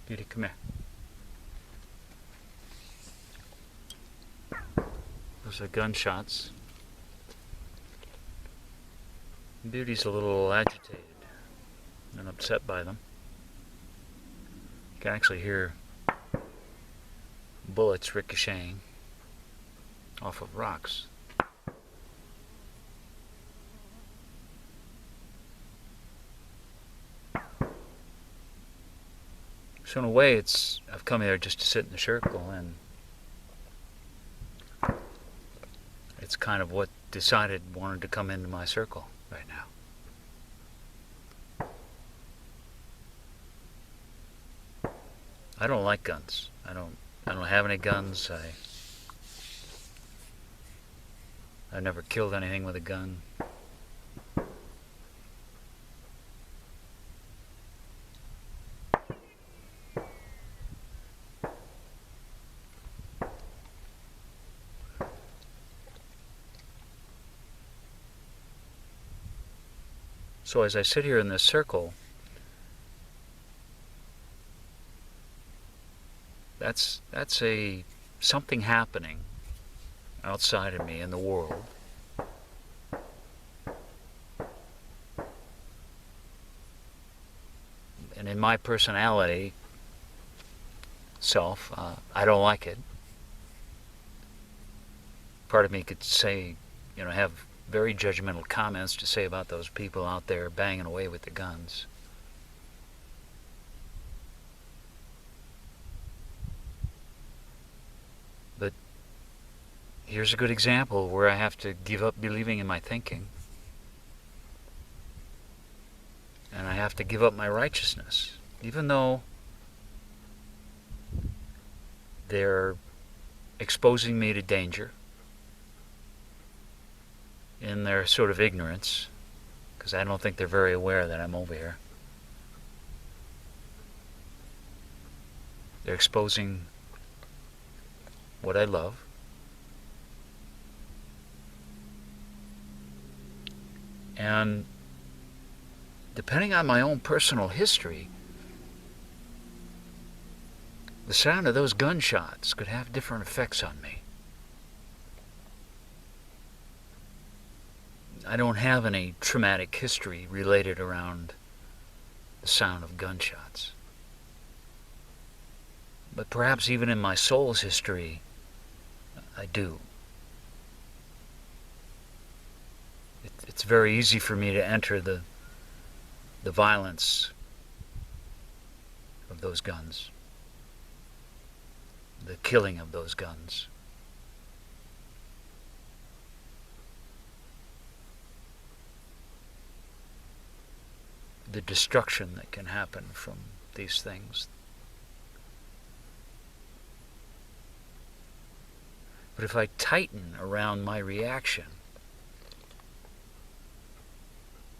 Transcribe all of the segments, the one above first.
Beauty, come here. Those are gunshots. Beauty's a little agitated and upset by them. You can actually hear bullets ricocheting off of rocks. So in a way, I've come here just to sit in the circle, and it's kind of what wanted to come into my circle right now. I don't like guns. I don't have any guns. I've never killed anything with a gun. So as I sit here in this circle, that's something happening outside of me in the world. And in my personality self, I don't like it. Part of me could say, have very judgmental comments to say about those people out there banging away with the guns. But here's a good example where I have to give up believing in my thinking. And I have to give up my righteousness, even though they're exposing me to danger in their sort of ignorance, because I don't think they're very aware that I'm over here. They're exposing what I love. And depending on my own personal history, the sound of those gunshots could have different effects on me. I don't have any traumatic history related around the sound of gunshots. But perhaps even in my soul's history, I do. It's very easy for me to enter the violence of those guns, the killing of those guns. The destruction that can happen from these things. But if I tighten around my reaction,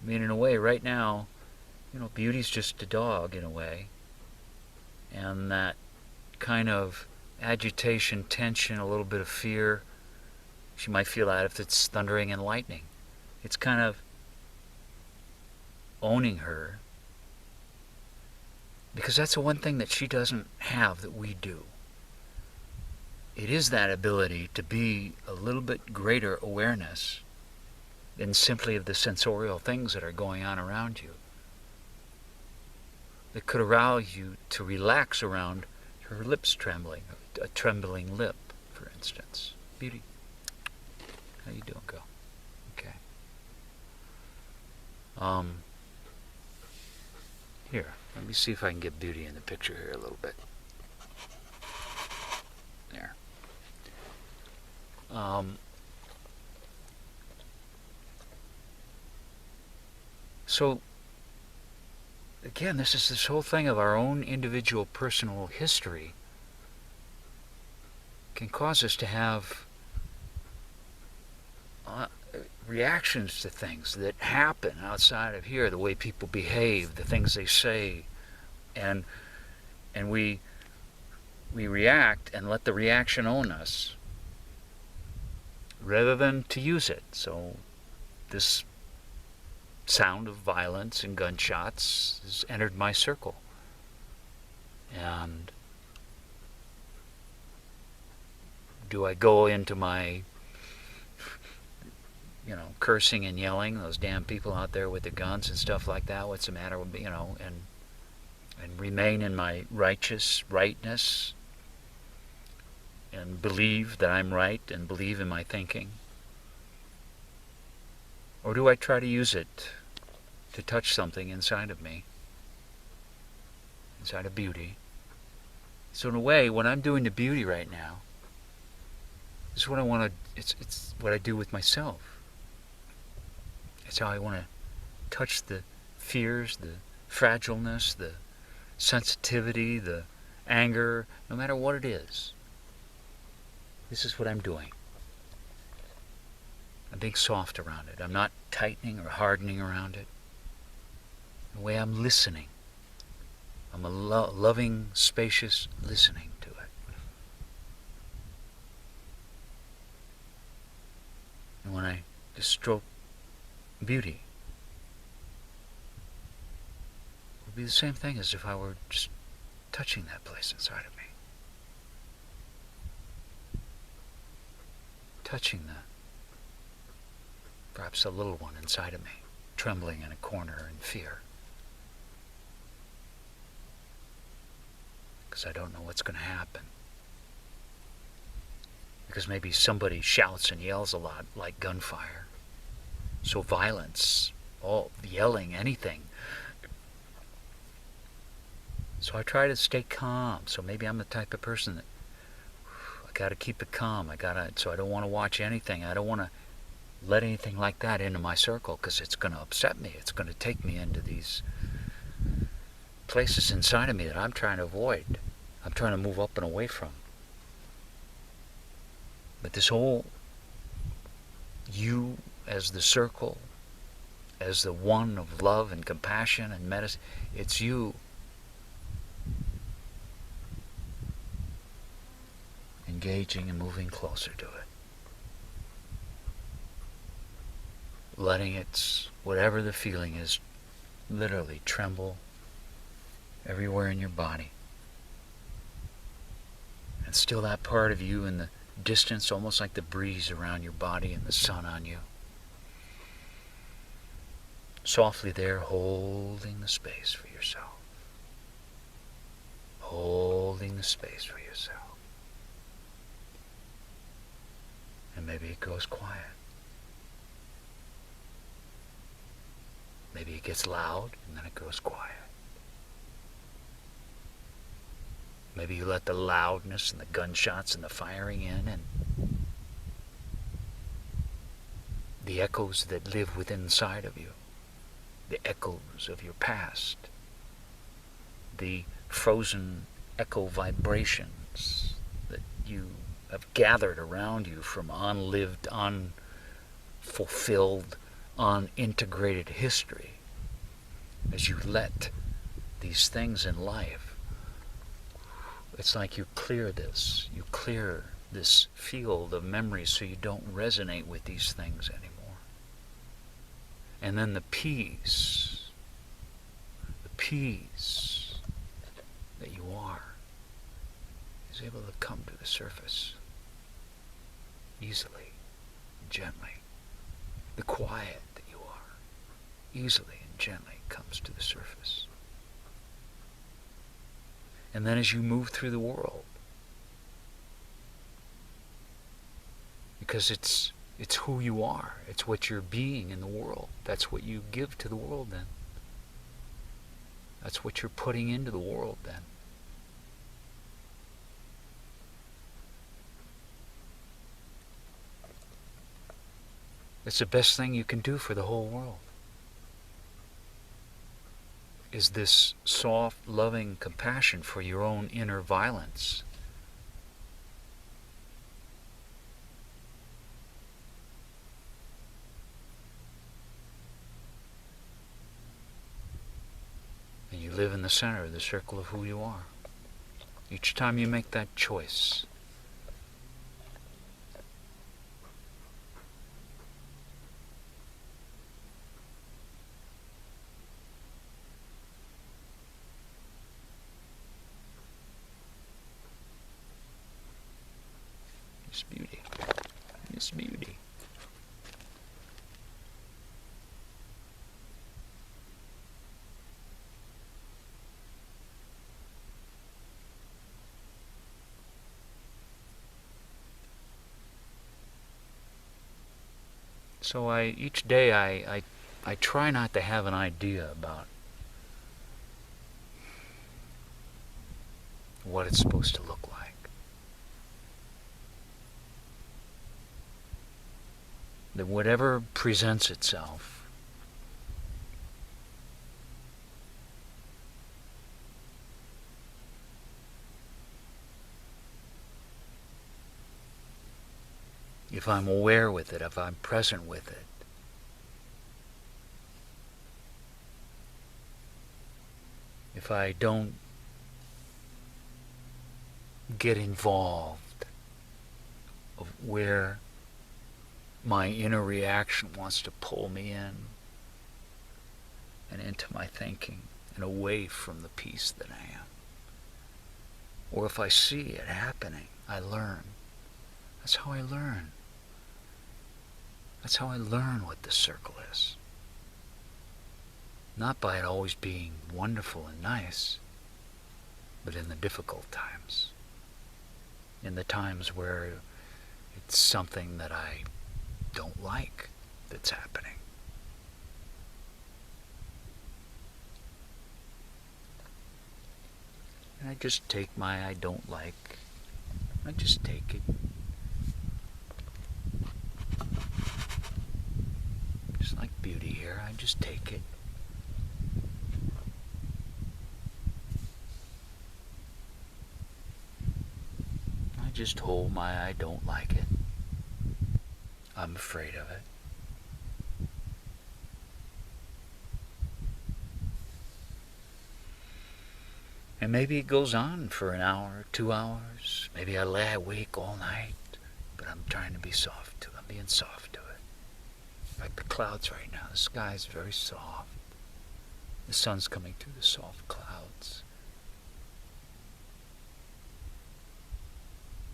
I mean, in a way, right now, Beauty's just a dog, in a way. And that kind of agitation, tension, a little bit of fear, she might feel that if it's thundering and lightning. It's kind of owning her, because that's the one thing that she doesn't have that we do. It is that ability to be a little bit greater awareness than simply of the sensorial things that are going on around you, that could allow you to relax around her lips trembling, a trembling lip, for instance. Beauty, how you doing, girl? Okay. Here, let me see if I can get Beauty in the picture here a little bit. There. So, again, this whole thing of our own individual personal history can cause us to have reactions to things that happen outside of here, the way people behave, the things they say, and we react and let the reaction own us rather than to use it. So this sound of violence and gunshots has entered my circle. And do I go into my, cursing and yelling, those damn people out there with the guns and stuff like that, what's the matter with me, and remain in my rightness and believe that I'm right and believe in my thinking? Or do I try to use it to touch something inside of me, inside of beauty? So in a way, what I'm doing to beauty right now is what I want to, it's what I do with myself. It's how I want to touch the fears, the fragileness, the sensitivity, the anger, no matter what it is. This is what I'm doing. I'm being soft around it. I'm not tightening or hardening around it. In a way, I'm listening. I'm a loving, spacious listening to it. And when I just stroke beauty, it would be the same thing as if I were just touching that place inside of me. Touching perhaps a little one inside of me, trembling in a corner in fear. Because I don't know what's going to happen. Because maybe somebody shouts and yells a lot, like gunfire. So violence, yelling, anything. So I try to stay calm. So maybe I'm the type of person that I got to keep it calm. So I don't want to watch anything. I don't want to let anything like that into my circle, because it's going to upset me. It's going to take me into these places inside of me that I'm trying to avoid. I'm trying to move up and away from. But this whole you as the circle, as the one of love and compassion and medicine, it's you. Engaging and moving closer to it. Letting it, whatever the feeling is, literally tremble everywhere in your body. And still that part of you in the distance, almost like the breeze around your body and the sun on you. Softly there, holding the space for yourself. Holding the space for yourself. And maybe it goes quiet. Maybe it gets loud and then it goes quiet. Maybe you let the loudness and the gunshots and the firing in, and the echoes that live within inside of you, the echoes of your past, the frozen echo vibrations that you have gathered around you from unlived, unfulfilled, unintegrated history. As you let these things in life, it's like you clear this field of memories so you don't resonate with these things anymore. And then the peace that you are is able to come to the surface easily and gently. The quiet that you are easily and gently comes to the surface. And then as you move through the world, because it's who you are, it's what you're being in the world, that's what you give to the world then. That's what you're putting into the world then. It's the best thing you can do for the whole world. Is this soft, loving compassion for your own inner violence. And you live in the center of the circle of who you are. Each time you make that choice, Miss Beauty. Miss Beauty. So each day I try not to have an idea about what it's supposed to look like. That whatever presents itself, if I'm aware with it, if I'm present with it, if I don't get involved of where my inner reaction wants to pull me in and into my thinking and away from the peace that I am. Or if I see it happening, I learn. That's how I learn. That's how I learn what the circle is. Not by it always being wonderful and nice, but in the difficult times. In the times where it's something that I don't like that's happening. And I just take my I don't like, I just take it. Just like Beauty here, I just take it. I just hold my I don't like it. I'm afraid of it. And maybe it goes on for an hour, 2 hours. Maybe I lay awake all night, but I'm trying to be soft to it. I'm being soft to it. Like the clouds right now, the sky is very soft. The sun's coming through the soft clouds.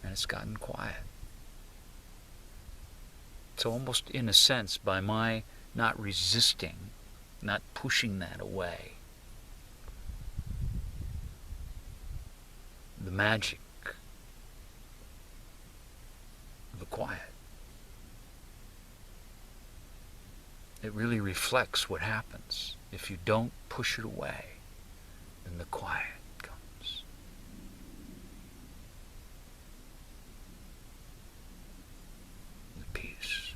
And it's gotten quiet. So almost in a sense, by my not resisting, not pushing that away, the magic of the quiet, it really reflects what happens. If you don't push it away, then the quiet comes. The peace.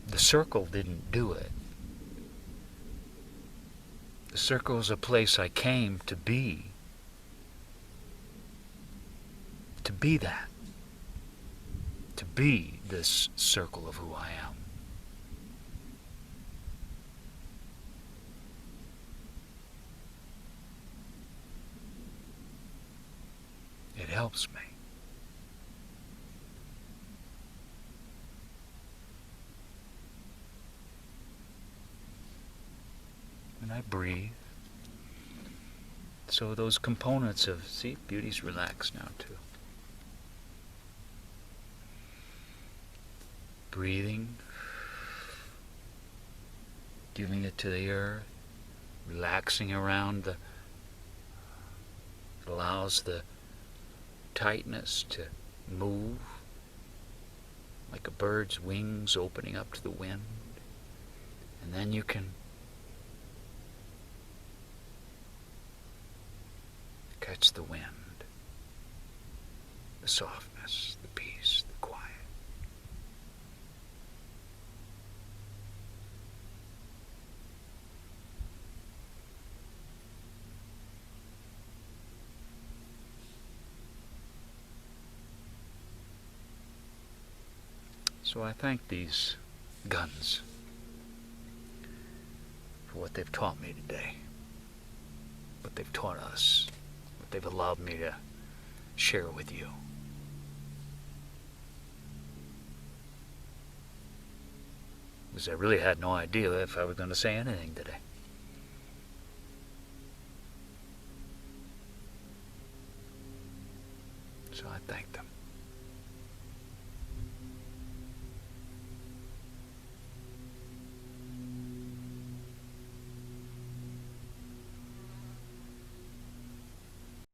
The circle didn't do it. The circle is a place I came to be. To be that. To be this circle of who I am. It helps me. And I breathe. So those components of, see, Beauty's relaxed now too. Breathing, giving it to the earth, relaxing around the, it allows the tightness to move like a bird's wings opening up to the wind. And then you can catch the wind, the softness, the peace, the quiet. So I thank these guns for what they've taught me today, what they've taught us, what they've allowed me to share with you. Because I really had no idea if I was going to say anything today.